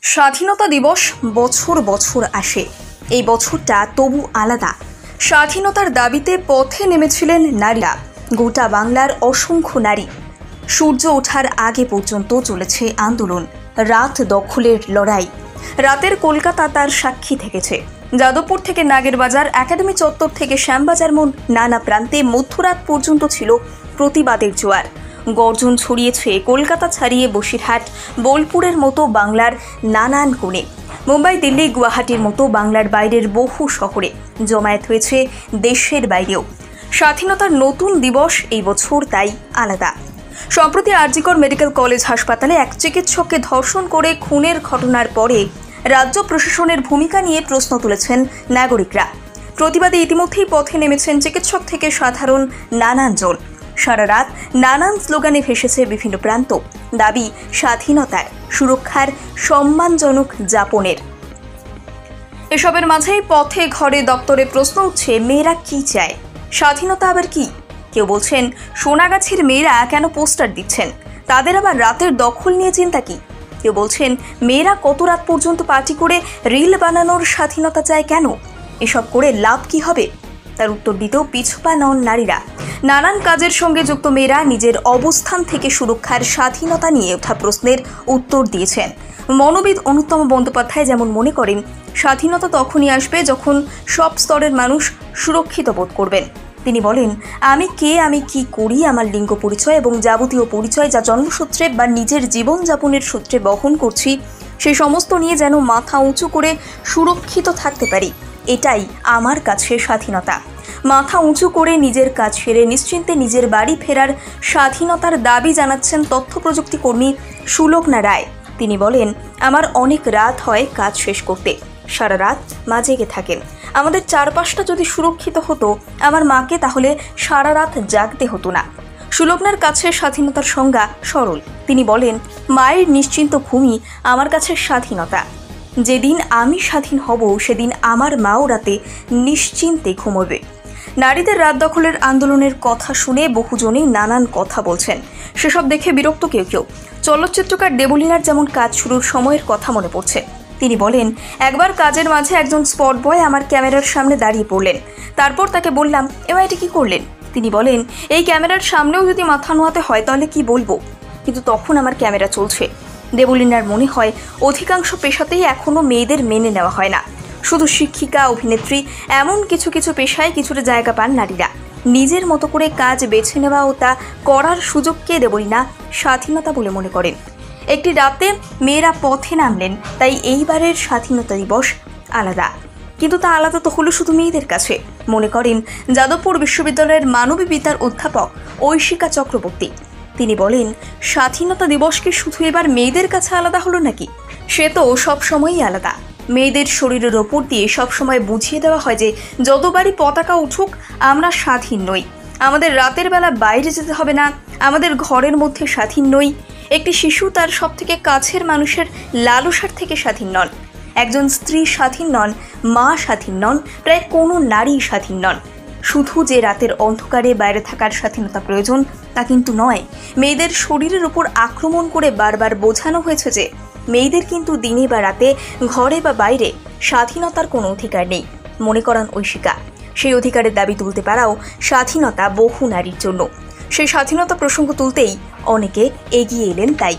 স্বাধীনতা দিবস বছর বছর আসে। এই বছরটা তবু আলাদা। স্বাধীনতার দাবিতে পথে নেমেছিলেন নারীরা, গোটা বাংলার অসংখ্য নারী। সূর্য ওঠার আগে পর্যন্ত চলেছে আন্দোলন, রাত দখলের লড়াই। রাতের কলকাতা তার সাক্ষী থেকেছে। যাদবপুর থেকে নাগেরবাজার, একাডেমি চত্বর থেকে শ্যামবাজার মোড়, নানা প্রান্তে মধ্যরাত পর্যন্ত ছিল প্রতিবাদের জোয়ার। গর্জন ছড়িয়েছে কলকাতা ছাড়িয়ে বসিরহাট, বোলপুরের মতো বাংলার নানান কোণে। মুম্বাই, দিল্লি, গুয়াহাটির মতো বাংলার বাইরের বহু শহরে জমায়েত হয়েছে দেশের বাইরেও। স্বাধীনতার নতুন দিবস এই বছর তাই আলাদা। সম্প্রতি আরজিকর মেডিকেল কলেজ হাসপাতালে এক চিকিৎসককে ধর্ষণ করে খুনের ঘটনার পরে রাজ্য প্রশাসনের ভূমিকা নিয়ে প্রশ্ন তুলেছেন নাগরিকরা। প্রতিবাদে ইতিমধ্যেই পথে নেমেছেন চিকিৎসক থেকে সাধারণ নানান জন। সারা রাত নানান স্লোগানে ভেসেছে বিভিন্ন প্রান্ত, দাবি স্বাধীনতার, সুরক্ষার, সম্মানজনক যাপনের। এসবের মাঝেই পথে ঘরে দপ্তরে প্রশ্ন উঠছে, মেয়েরা কি চায়? স্বাধীনতা আবার কি? কেউ বলছেন সোনাগাছির মেয়েরা কেন পোস্টার দিচ্ছেন, তাদের আবার রাতের দখল নিয়ে চিন্তা কি? কেউ বলছেন মেয়েরা কত রাত পর্যন্ত পার্টি করে রিল বানানোর স্বাধীনতা চায় কেন? এসব করে লাভ কি হবে? তার উত্তর দিতেও পিছপা নন নারীরা। নানান কাজের সঙ্গে যুক্ত মেয়েরা নিজের অবস্থান থেকে সুরক্ষার, স্বাধীনতা নিয়ে ওঠা প্রশ্নের উত্তর দিয়েছেন। মনোবিদ অনুত্তম বন্দ্যোপাধ্যায় যেমন মনে করেন, স্বাধীনতা তখনই আসবে যখন সব স্তরের মানুষ সুরক্ষিত বোধ করবেন। তিনি বলেন, আমি কে, আমি কি করি, আমার লিঙ্গ পরিচয় এবং যাবতীয় পরিচয় যা জন্মসূত্রে বা নিজের জীবনযাপনের সূত্রে বহন করছি, সেই সমস্ত নিয়ে যেন মাথা উঁচু করে সুরক্ষিত থাকতে পারি, এটাই আমার কাছে স্বাধীনতা। মাথা উঁচু করে নিজের কাজ সেরে নিশ্চিন্তে নিজের বাড়ি ফেরার স্বাধীনতার দাবি জানাচ্ছেন তথ্য প্রযুক্তি কর্মী সুলগ্না রায়। তিনি বলেন, আমার অনেক রাত হয় কাজ শেষ করতে, সারা রাত মা জেগে থাকেন। আমাদের চারপাশটা যদি সুরক্ষিত হতো, আমার মাকে তাহলে সারা রাত জাগতে হতো না। সুলগ্নার কাছে স্বাধীনতার সংজ্ঞা সরল। তিনি বলেন, মায়ের নিশ্চিন্ত ভূমি আমার কাছে স্বাধীনতা। যেদিন আমি স্বাধীন হব, সেদিন আমার মাও রাতে নিশ্চিন্তে ঘুমোবে। নারীদের রাত দখলের আন্দোলনের কথা শুনে বহুজনেই নানান কথা বলছেন। সেসব দেখে বিরক্ত কেউ কেউ। চলচ্চিত্রকার দেবলীনার যেমন কাজ শুরুর সময়ের কথা মনে পড়ছে। তিনি বলেন, একবার কাজের মাঝে একজন স্পট বয় আমার ক্যামেরার সামনে দাঁড়িয়ে পড়লেন। তারপর তাকে বললাম, এবার এটা কি করলেন? তিনি বলেন, এই ক্যামেরার সামনেও যদি মাথা নোয়াতে হয় তাহলে কি বলবো? কিন্তু তখন আমার ক্যামেরা চলছে। দেবলীনার মনে হয় অধিকাংশ পেশাতেই এখনও মেয়েদের মেনে নেওয়া হয় না। শুধু শিক্ষিকা, অভিনেত্রী, এমন কিছু কিছু পেশায় কিছুটা জায়গা পান নারীরা। নিজের মতো করে কাজ বেছে নেওয়া ও তা করার সুযোগকে দেবলীনা স্বাধীনতা বলে মনে করেন। একটি রাতে মেয়েরা পথে নামলেন, তাই এইবারের স্বাধীনতা দিবস আলাদা। কিন্তু তা আলাদা তো হলো শুধু মেয়েদের কাছে, মনে করেন যাদবপুর বিশ্ববিদ্যালয়ের মানবীবিদ্যার অধ্যাপক ঐশিকা চক্রবর্তী। তিনি বলেন, স্বাধীনতা দিবস কি শুধু এবার মেয়েদের কাছে আলাদা হলো নাকি? সে তো সবসময়ই আলাদা। মেয়েদের শরীরের ওপর দিয়ে সবসময় বুঝিয়ে দেওয়া হয় যে যতবারই পতাকা উঠুক আমরা স্বাধীন নই। আমাদের রাতের বেলা বাইরে যেতে হবে না, আমাদের ঘরের মধ্যে স্বাধীন নই। একটি শিশু তার সব থেকে কাছের মানুষের লালসার থেকে স্বাধীন নন। একজন স্ত্রী স্বাধীন নন, মা স্বাধীন নন, প্রায় কোনো নারী স্বাধীন নন। শুধু যে রাতের অন্ধকারে বাইরে থাকার স্বাধীনতা প্রয়োজন তা কিন্তু নয়। মেয়েদের শরীরের উপর আক্রমণ করে বারবার বোঝানো হয়েছে যে মেয়েদের কিন্তু দিনে বা রাতে, ঘরে বা বাইরে স্বাধীনতার কোনো অধিকার নেই। মনে করান ঐশিকা, সেই অধিকারের দাবি তুলতে পারাও স্বাধীনতা বহু নারীর জন্য। সেই স্বাধীনতা প্রসঙ্গ তুলতেই অনেকে এগিয়ে এলেন তাই।